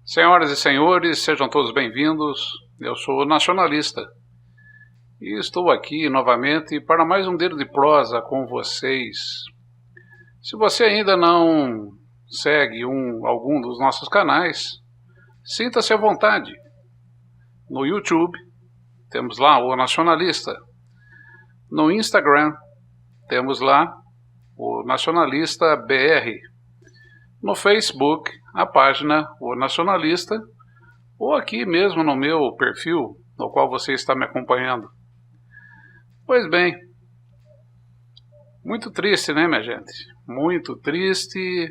Senhoras e senhores, sejam todos bem-vindos. Eu sou o Nacionalista e estou aqui novamente para mais um Dedo de Prosa com vocês. Se você ainda não segue algum dos nossos canais, sinta-se à vontade. No YouTube, temos lá o Nacionalista. No Instagram, temos lá o Nacionalista BR. No Facebook, a página O Nacionalista, ou aqui mesmo no meu perfil, no qual você está me acompanhando. Pois bem, muito triste, né, minha gente? Muito triste.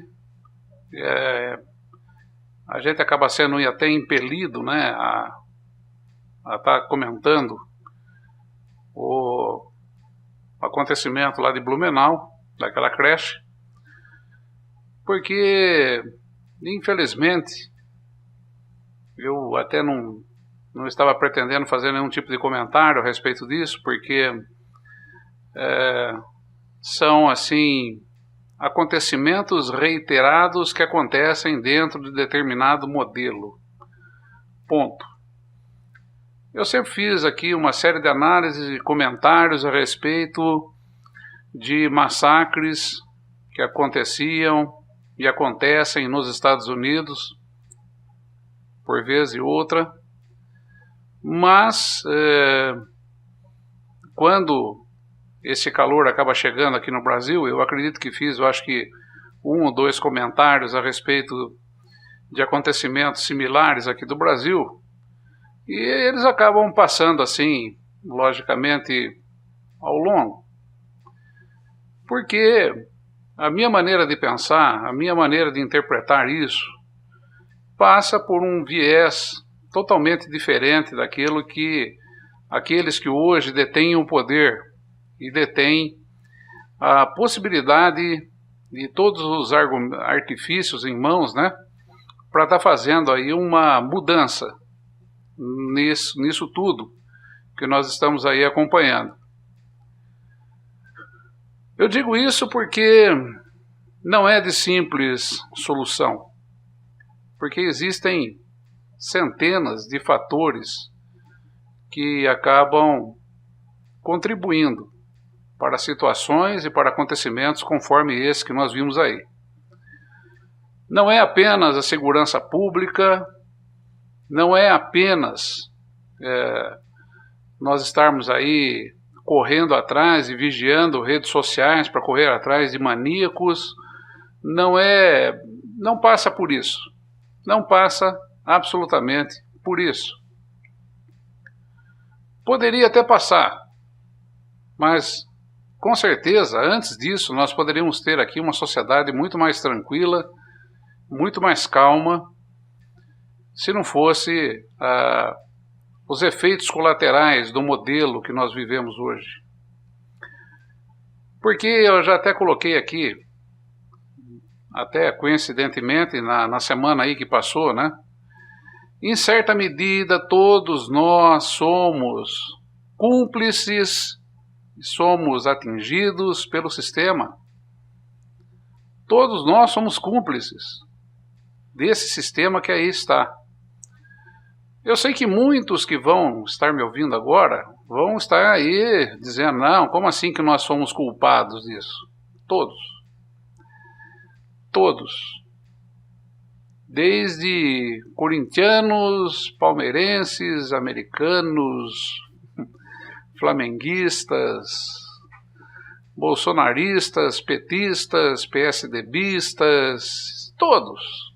A gente acaba sendo até impelido, né, a estar comentando o acontecimento lá de Blumenau, daquela creche, porque, infelizmente, eu até não estava pretendendo fazer nenhum tipo de comentário a respeito disso, porque são, assim, acontecimentos reiterados que acontecem dentro de determinado modelo. Ponto. Eu sempre fiz aqui uma série de análises e comentários a respeito de massacres que aconteciam e acontecem nos Estados Unidos, por vez e outra, mas quando esse calor acaba chegando aqui no Brasil, eu acredito que fiz, eu acho que 1 ou 2 comentários a respeito de acontecimentos similares aqui do Brasil, e eles acabam passando assim, logicamente, ao longo, porque a minha maneira de pensar, a minha maneira de interpretar isso, passa por um viés totalmente diferente daquilo que aqueles que hoje detêm o poder e detêm a possibilidade de todos os artifícios em mãos, né, para estar fazendo aí uma mudança nisso tudo que nós estamos aí acompanhando. Eu digo isso porque não é de simples solução, porque existem centenas de fatores que acabam contribuindo para situações e para acontecimentos conforme esse que nós vimos aí. Não é apenas a segurança pública, não é apenas nós estarmos aí correndo atrás e vigiando redes sociais para correr atrás de maníacos, não passa por isso. Não passa absolutamente por isso. Poderia até passar, mas com certeza, antes disso, nós poderíamos ter aqui uma sociedade muito mais tranquila, muito mais calma, se não fosse os efeitos colaterais do modelo que nós vivemos hoje. Porque eu já até coloquei aqui, até coincidentemente, na semana aí que passou, né? Em certa medida, todos nós somos cúmplices, somos atingidos pelo sistema. Todos nós somos cúmplices desse sistema que aí está. Eu sei que muitos que vão estar me ouvindo agora vão estar aí dizendo, não, como assim que nós somos culpados disso? Todos. Todos. Desde corintianos, palmeirenses, americanos, flamenguistas, bolsonaristas, petistas, PSDBistas, todos.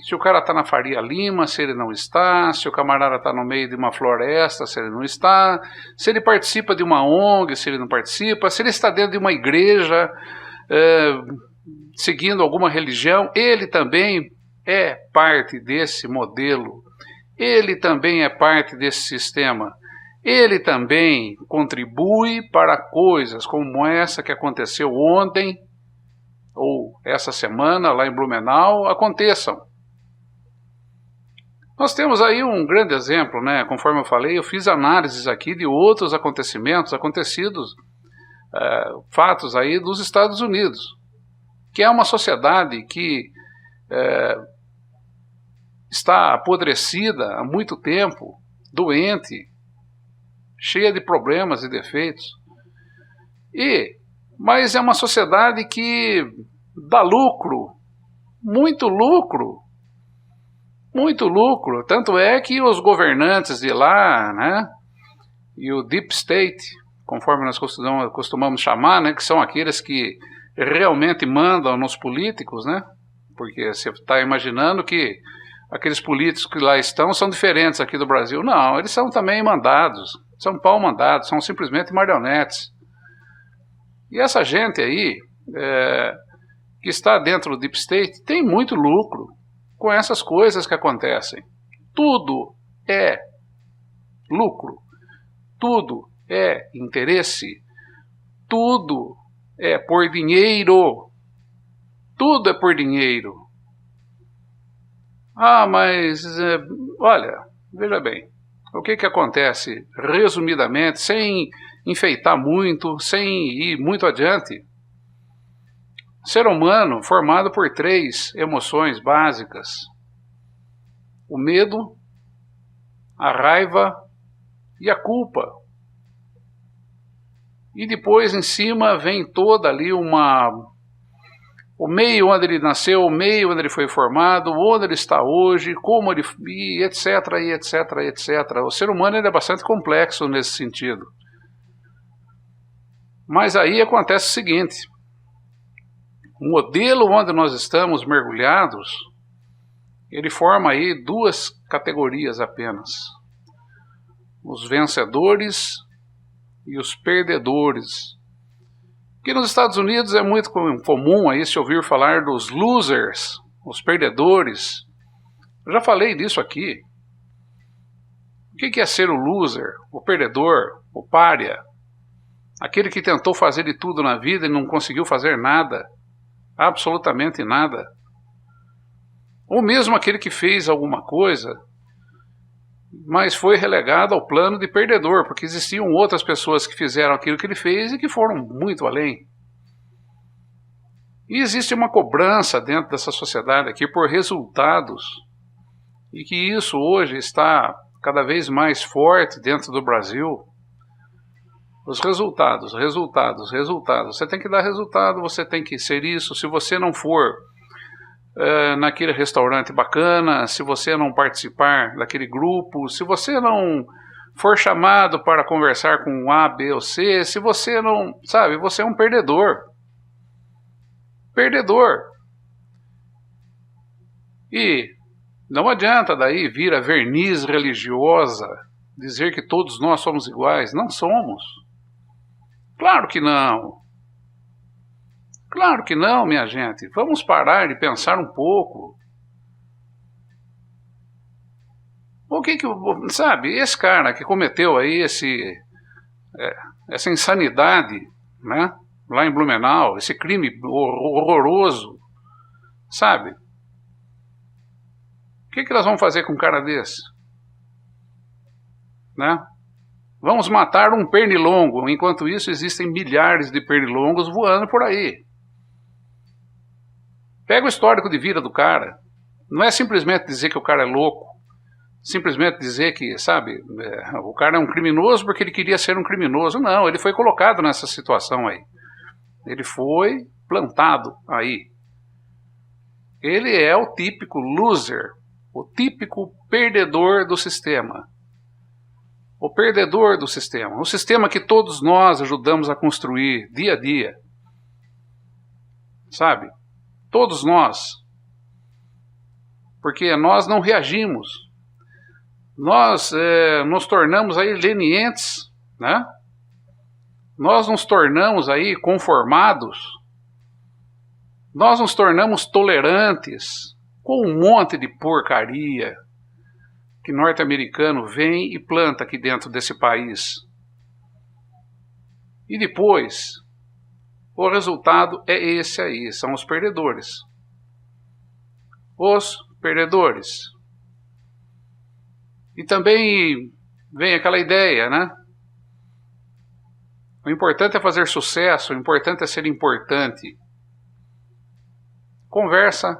Se o cara está na Faria Lima, se ele não está, se o camarada está no meio de uma floresta, se ele não está, se ele participa de uma ONG, se ele não participa, se ele está dentro de uma igreja, seguindo alguma religião, ele também é parte desse modelo, ele também é parte desse sistema, ele também contribui para coisas como essa que aconteceu ontem, ou essa semana lá em Blumenau, aconteçam. Nós temos aí um grande exemplo, né? Conforme eu falei, eu fiz análises aqui de outros acontecimentos acontecidos, fatos aí dos Estados Unidos, que é uma sociedade que está apodrecida há muito tempo, doente, cheia de problemas e defeitos. Mas é uma sociedade que dá lucro, muito lucro, muito lucro. Tanto é que os governantes de lá, né, e o Deep State, conforme nós costumamos chamar, né, que são aqueles que realmente mandam nos políticos, né, porque você está imaginando que aqueles políticos que lá estão são diferentes aqui do Brasil. Não, eles são também mandados, são pau-mandados, são simplesmente marionetes. E essa gente aí, que está dentro do Deep State, tem muito lucro com essas coisas que acontecem. Tudo é lucro, tudo é interesse, tudo é por dinheiro, tudo é por dinheiro. Ah, mas, olha, veja bem, o que acontece, resumidamente, sem enfeitar muito, sem ir muito adiante? Ser humano formado por 3 emoções básicas: o medo, a raiva e a culpa. E depois em cima vem toda ali o meio onde ele nasceu, o meio onde ele foi formado, onde ele está hoje, como ele, e etc, e etc, etc. O ser humano é bastante complexo nesse sentido. Mas aí acontece o seguinte: o modelo onde nós estamos mergulhados, ele forma aí 2 categorias apenas: os vencedores e os perdedores. Aqui nos Estados Unidos é muito comum aí se ouvir falar dos losers, os perdedores. Eu já falei disso aqui. O que é ser o loser, o perdedor, o pária? Aquele que tentou fazer de tudo na vida e não conseguiu fazer nada, absolutamente nada. Ou mesmo aquele que fez alguma coisa, mas foi relegado ao plano de perdedor, porque existiam outras pessoas que fizeram aquilo que ele fez e que foram muito além. E existe uma cobrança dentro dessa sociedade aqui por resultados, e que isso hoje está cada vez mais forte dentro do Brasil. Os resultados, resultados, resultados. Você tem que dar resultado, você tem que ser isso. Se você não for naquele restaurante bacana, se você não participar daquele grupo, se você não for chamado para conversar com A, B ou C, se você não, sabe, você é um perdedor. Perdedor. E não adianta daí vir a verniz religiosa, dizer que todos nós somos iguais. Não somos. Claro que não. Claro que não, minha gente. Vamos parar de pensar um pouco. O que sabe, esse cara que cometeu aí essa insanidade, né, lá em Blumenau, esse crime horroroso, sabe? O que nós vamos fazer com um cara desse? Né? Vamos matar um pernilongo. Enquanto isso, existem milhares de pernilongos voando por aí. Pega o histórico de vida do cara. Não é simplesmente dizer que o cara é louco. Simplesmente dizer que, sabe, o cara é um criminoso porque ele queria ser um criminoso. Não, ele foi colocado nessa situação aí. Ele foi plantado aí. Ele é o típico loser, o típico perdedor do sistema. O perdedor do sistema. O sistema que todos nós ajudamos a construir dia a dia. Sabe? Todos nós. Porque nós não reagimos. Nós nos tornamos aí lenientes, né? Nós nos tornamos aí conformados. Nós nos tornamos tolerantes com um monte de porcaria que norte-americano vem e planta aqui dentro desse país. E depois, o resultado é esse aí, são os perdedores. Os perdedores. E também vem aquela ideia, né? O importante é fazer sucesso, o importante é ser importante. Conversa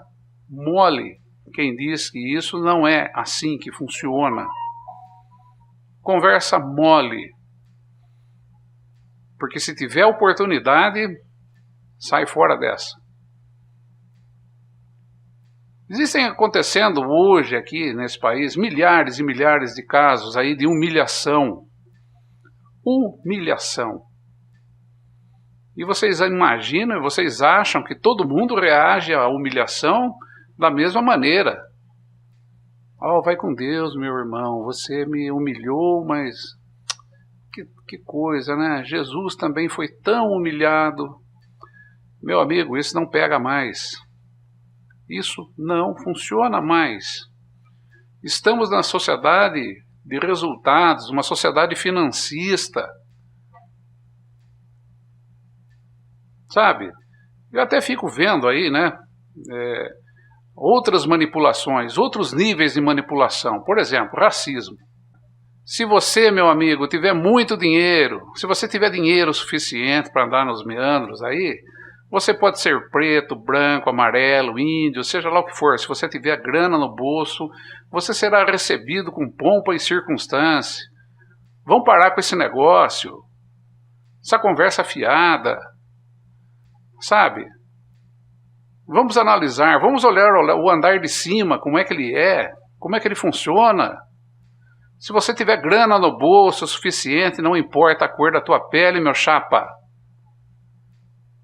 mole, quem diz que isso não é assim que funciona. Conversa mole. Porque se tiver oportunidade, sai fora dessa. Existem acontecendo hoje aqui nesse país milhares e milhares de casos aí de humilhação. Humilhação. E vocês imaginam, vocês acham que todo mundo reage à humilhação da mesma maneira. Oh, vai com Deus, meu irmão, você me humilhou, mas que coisa, né? Jesus também foi tão humilhado. Meu amigo, isso não pega mais. Isso não funciona mais. Estamos na sociedade de resultados, uma sociedade financista. Sabe? Eu até fico vendo aí, né? Outras manipulações, outros níveis de manipulação. Por exemplo, racismo. Se você, meu amigo, tiver muito dinheiro, se você tiver dinheiro suficiente para andar nos meandros aí, você pode ser preto, branco, amarelo, índio, seja lá o que for. Se você tiver grana no bolso, você será recebido com pompa e circunstância. Vamos parar com esse negócio, essa conversa fiada, sabe? Vamos analisar, vamos olhar o andar de cima, como é que ele funciona. Se você tiver grana no bolso o suficiente, não importa a cor da tua pele, meu chapa.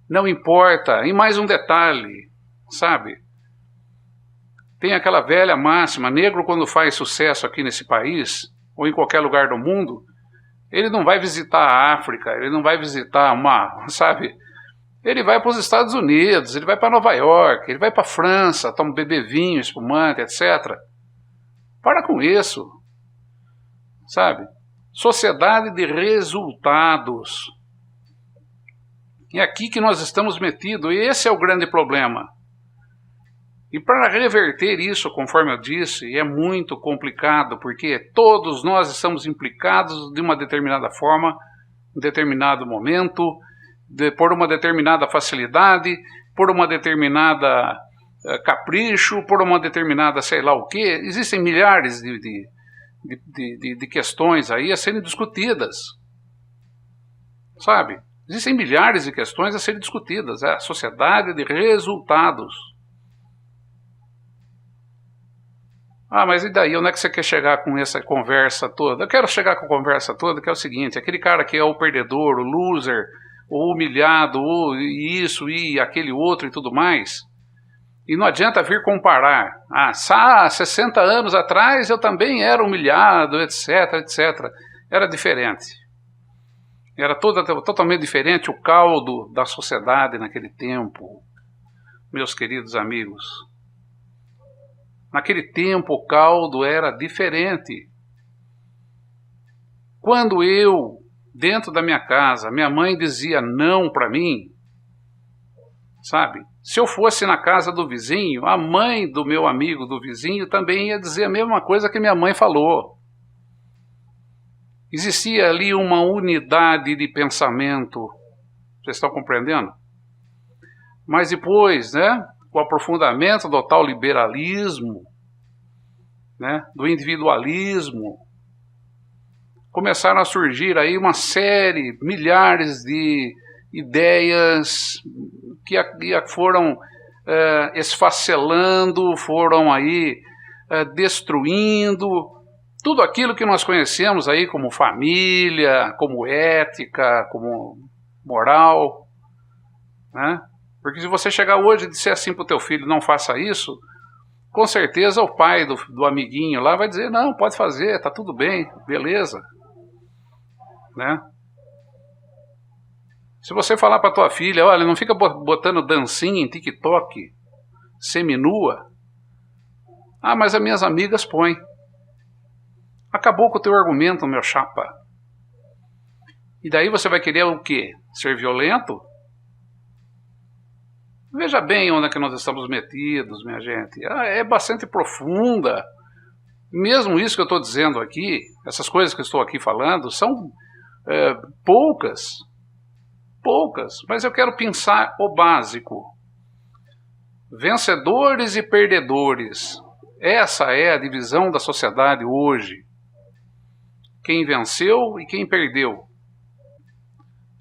Não importa. E mais um detalhe, sabe? Tem aquela velha máxima, negro quando faz sucesso aqui nesse país, ou em qualquer lugar do mundo, ele não vai visitar a África, ele não vai visitar sabe? Ele vai para os Estados Unidos, ele vai para Nova York, ele vai para a França, toma beber vinho, espumante, etc. Para com isso. Sabe? Sociedade de resultados. É aqui que nós estamos metidos, e esse é o grande problema. E para reverter isso, conforme eu disse, é muito complicado, porque todos nós estamos implicados de uma determinada forma, em determinado momento, por uma determinada facilidade, por uma determinada capricho, por uma determinada sei lá o quê. Existem milhares de questões aí a serem discutidas, sabe? Existem milhares de questões a serem discutidas. É a sociedade de resultados. Ah, mas e daí? Onde é que você quer chegar com essa conversa toda? Eu quero chegar com a conversa toda, que é o seguinte, aquele cara que é o perdedor, o loser, o humilhado, isso e aquele outro e tudo mais. E não adianta vir comparar. 60 anos atrás eu também era humilhado, etc, etc. Era diferente. Era totalmente diferente o caldo da sociedade naquele tempo, meus queridos amigos. Naquele tempo o caldo era diferente. Quando eu, dentro da minha casa, minha mãe dizia não para mim, sabe? Se eu fosse na casa do vizinho, a mãe do meu amigo do vizinho também ia dizer a mesma coisa que minha mãe falou. Existia ali uma unidade de pensamento. Vocês estão compreendendo? Mas depois, né, o aprofundamento do tal liberalismo, né, do individualismo, começaram a surgir aí uma série, milhares de ideias que foram esfacelando, foram aí destruindo tudo aquilo que nós conhecemos aí como família, como ética, como moral, né? Porque se você chegar hoje e disser assim para o teu filho, não faça isso, com certeza o pai do amiguinho lá vai dizer, não, pode fazer, tá tudo bem, beleza, né? Se você falar para tua filha, olha, não fica botando dancinha em TikTok, seminua. Ah, mas as minhas amigas põem. Acabou com o teu argumento, meu chapa. E daí você vai querer o quê? Ser violento? Veja bem onde é que nós estamos metidos, minha gente. É bastante profunda. Mesmo isso que eu estou dizendo aqui, essas coisas que eu estou aqui falando, são poucas, mas eu quero pensar o básico. Vencedores e perdedores. Essa é a divisão da sociedade hoje. Quem venceu e quem perdeu.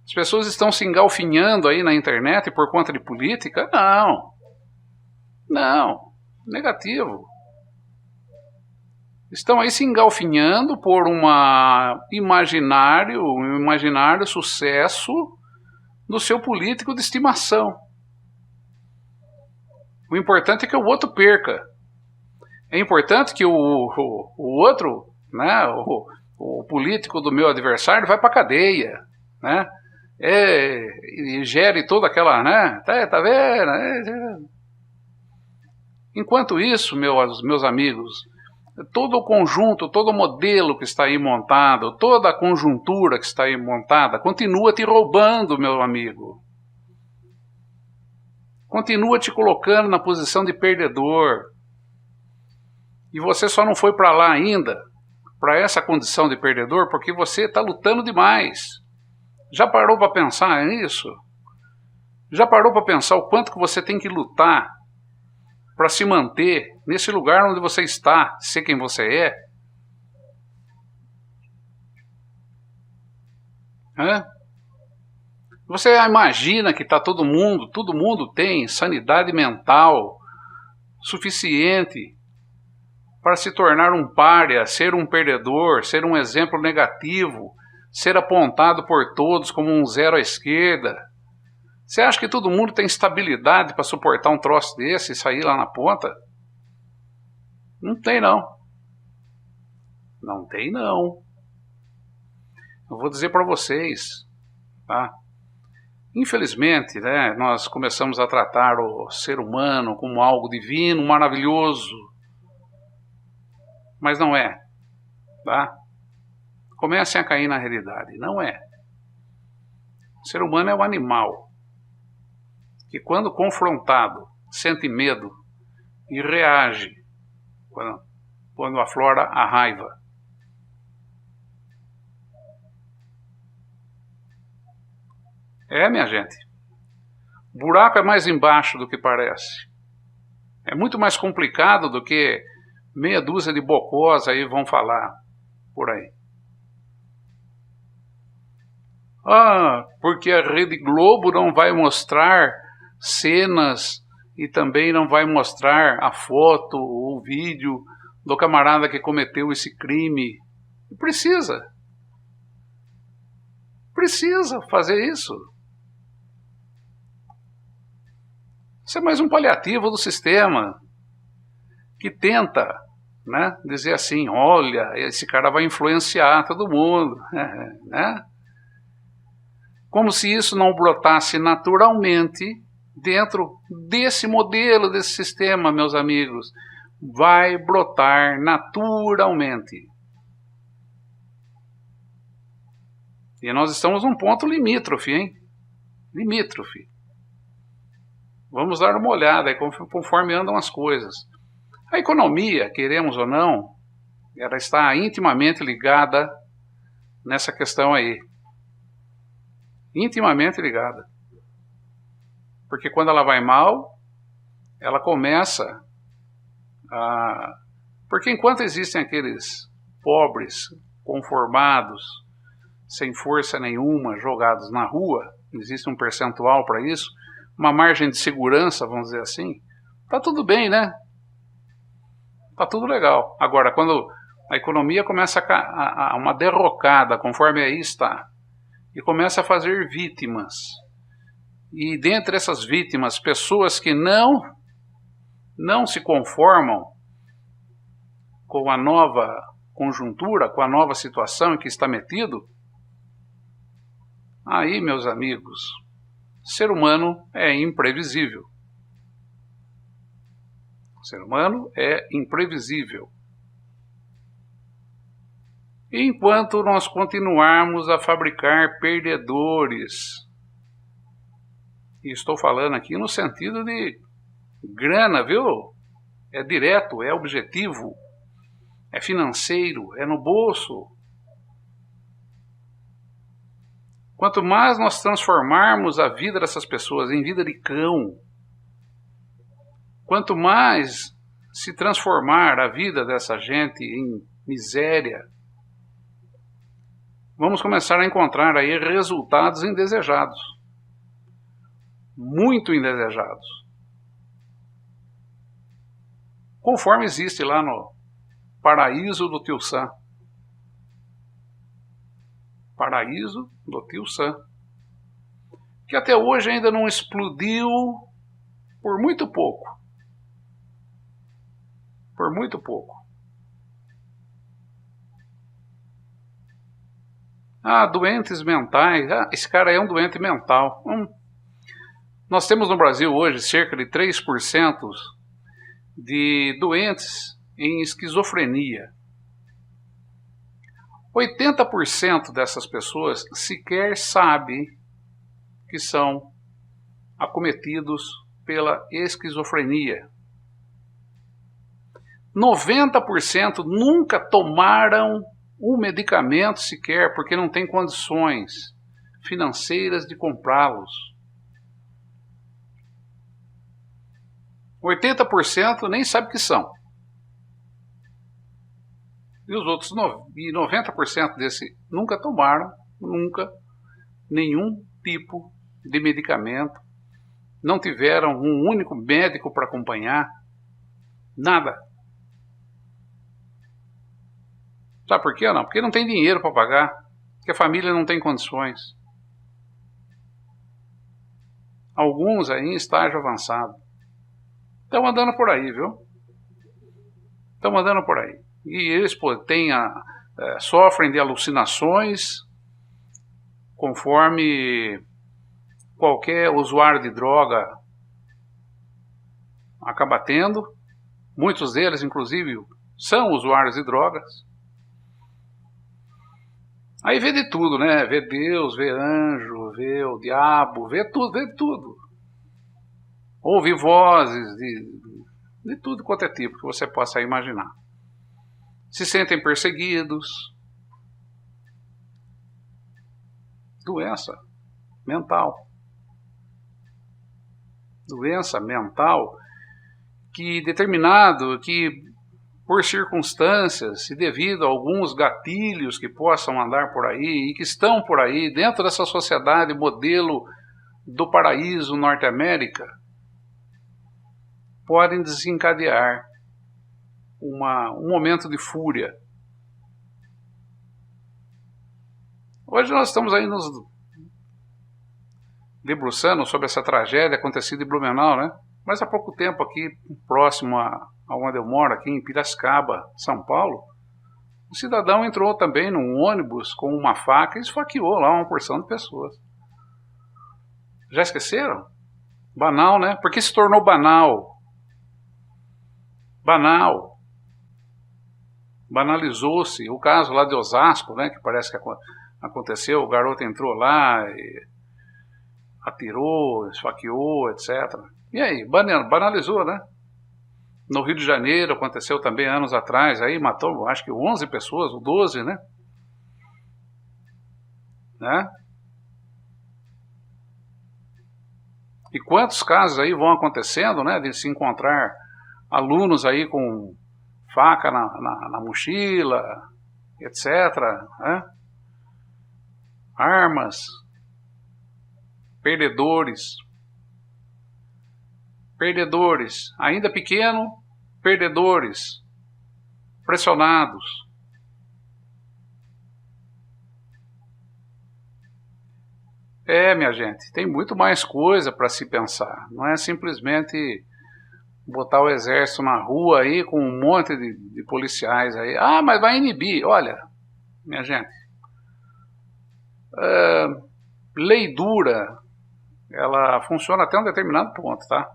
As pessoas estão se engalfinhando aí na internet por conta de política? Não. Não. Negativo. Estão aí se engalfinhando por um imaginário sucesso do seu político de estimação. O importante é que o outro perca. É importante que o outro, né, o político do meu adversário vai para a cadeia, né? E gere toda aquela, né? Tá vendo? Enquanto isso, meus amigos, todo o conjunto, todo o modelo que está aí montado, toda a conjuntura que está aí montada, continua te roubando, meu amigo. Continua te colocando na posição de perdedor. E você só não foi para lá ainda, para essa condição de perdedor, porque você está lutando demais. Já parou para pensar nisso? Já parou para pensar o quanto que você tem que lutar para se manter nesse lugar onde você está, ser quem você é? Você imagina que tá todo mundo tem sanidade mental suficiente para se tornar um pária, ser um perdedor, ser um exemplo negativo, ser apontado por todos como um zero à esquerda? Você acha que todo mundo tem estabilidade para suportar um troço desse e sair lá na ponta? Não tem, não. Não tem, não. Eu vou dizer para vocês, tá? Infelizmente, né, nós começamos a tratar o ser humano como algo divino, maravilhoso. Mas não é, tá? Comecem a cair na realidade. Não é. O ser humano é um animal que, quando confrontado, sente medo e reage quando aflora a raiva. Minha gente, o buraco é mais embaixo do que parece. É muito mais complicado do que meia dúzia de bocós aí vão falar por aí. Porque a Rede Globo não vai mostrar cenas e também não vai mostrar a foto ou o vídeo do camarada que cometeu esse crime. Precisa fazer isso. Isso é mais um paliativo do sistema que tenta, né, dizer assim, olha, esse cara vai influenciar todo mundo, né? Como se isso não brotasse naturalmente dentro desse modelo, desse sistema, meus amigos. Vai brotar naturalmente. E nós estamos num ponto limítrofe, hein? Limítrofe. Vamos dar uma olhada aí conforme andam as coisas. A economia, queremos ou não, ela está intimamente ligada nessa questão aí. Intimamente ligada. Porque quando ela vai mal, ela começa a... Porque enquanto existem aqueles pobres, conformados, sem força nenhuma, jogados na rua, existe um percentual para isso, uma margem de segurança, vamos dizer assim, tá tudo bem, né? Tá tudo legal. Agora, quando a economia começa a uma derrocada, conforme aí está, e começa a fazer vítimas, e dentre essas vítimas, pessoas que não se conformam com a nova conjuntura, com a nova situação em que está metido, aí, meus amigos, ser humano é imprevisível. O ser humano é imprevisível. E enquanto nós continuarmos a fabricar perdedores, e estou falando aqui no sentido de grana, viu? É direto, é objetivo, é financeiro, é no bolso. Quanto mais nós transformarmos a vida dessas pessoas em vida de cão, quanto mais se transformar a vida dessa gente em miséria, vamos começar a encontrar aí resultados indesejados. Muito indesejados. Conforme existe lá no Paraíso do Tio Sam. Paraíso do Tio Sam. Que até hoje ainda não explodiu por muito pouco. Por muito pouco. Doentes mentais. Esse cara aí é um doente mental. Nós temos no Brasil hoje cerca de 3% de doentes em esquizofrenia. 80% dessas pessoas sequer sabem que são acometidos pela esquizofrenia. 90% nunca tomaram um medicamento sequer porque não tem condições financeiras de comprá-los. 80% nem sabe o que são. E os outros 90% desse nunca tomaram, nenhum tipo de medicamento, não tiveram um único médico para acompanhar, nada. Sabe por quê? Não? Porque não tem dinheiro para pagar, porque a família não tem condições. Alguns aí em estágio avançado. Estão andando por aí, viu? Estão andando por aí. E eles sofrem de alucinações, conforme qualquer usuário de droga acaba tendo. Muitos deles, inclusive, são usuários de drogas. Aí vê de tudo, né? Vê Deus, vê anjo, vê o diabo, vê tudo. Ouve vozes de tudo quanto é tipo que você possa imaginar. Se sentem perseguidos. Doença mental. Doença mental que por circunstâncias e devido a alguns gatilhos que possam andar por aí e que estão por aí dentro dessa sociedade modelo do paraíso Norte-América, podem desencadear um momento de fúria. Hoje nós estamos aí nos debruçando sobre essa tragédia acontecida em Blumenau, né? Mas há pouco tempo aqui, próximo a onde eu moro, aqui em Piracicaba, São Paulo, um cidadão entrou também num ônibus com uma faca e esfaqueou lá uma porção de pessoas. Já esqueceram? Banal, né? Por que se tornou banal? Banal. Banalizou-se. O caso lá de Osasco, né, que parece que aconteceu, o garoto entrou lá e atirou, esfaqueou, etc. E aí, banalizou, né? No Rio de Janeiro aconteceu também anos atrás, aí matou acho que 11 pessoas, ou 12, né? E quantos casos aí vão acontecendo, né? De se encontrar alunos aí com faca na mochila, etc. Né? Armas, perdedores, ainda pequeno, perdedores, pressionados. Minha gente, tem muito mais coisa para se pensar. Não é simplesmente botar o exército na rua aí com um monte de policiais aí. Mas vai inibir. Olha, minha gente, lei dura, ela funciona até um determinado ponto, tá?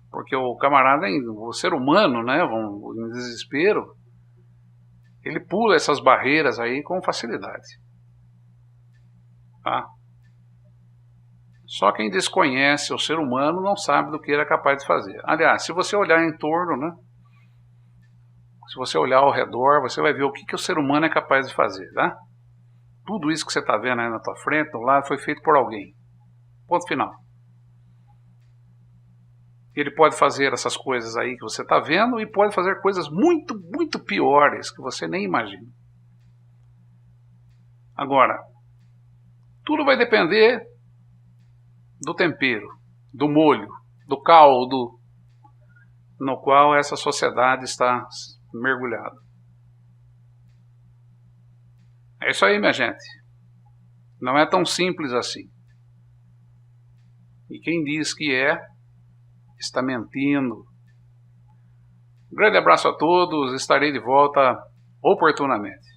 Porque o camarada, o ser humano, né, em desespero, ele pula essas barreiras aí com facilidade. Tá? Só quem desconhece o ser humano não sabe do que ele é capaz de fazer. Aliás, se você olhar em torno, né, se você olhar ao redor, você vai ver o que o ser humano é capaz de fazer. Tá? Tudo isso que você está vendo aí na tua frente, do lado, foi feito por alguém. Ponto final. Ele pode fazer essas coisas aí que você está vendo e pode fazer coisas muito, muito piores que você nem imagina. Agora, tudo vai depender do tempero, do molho, do caldo no qual essa sociedade está mergulhada. É isso aí, minha gente. Não é tão simples assim. E quem diz que é, está mentindo. Um grande abraço a todos, estarei de volta oportunamente.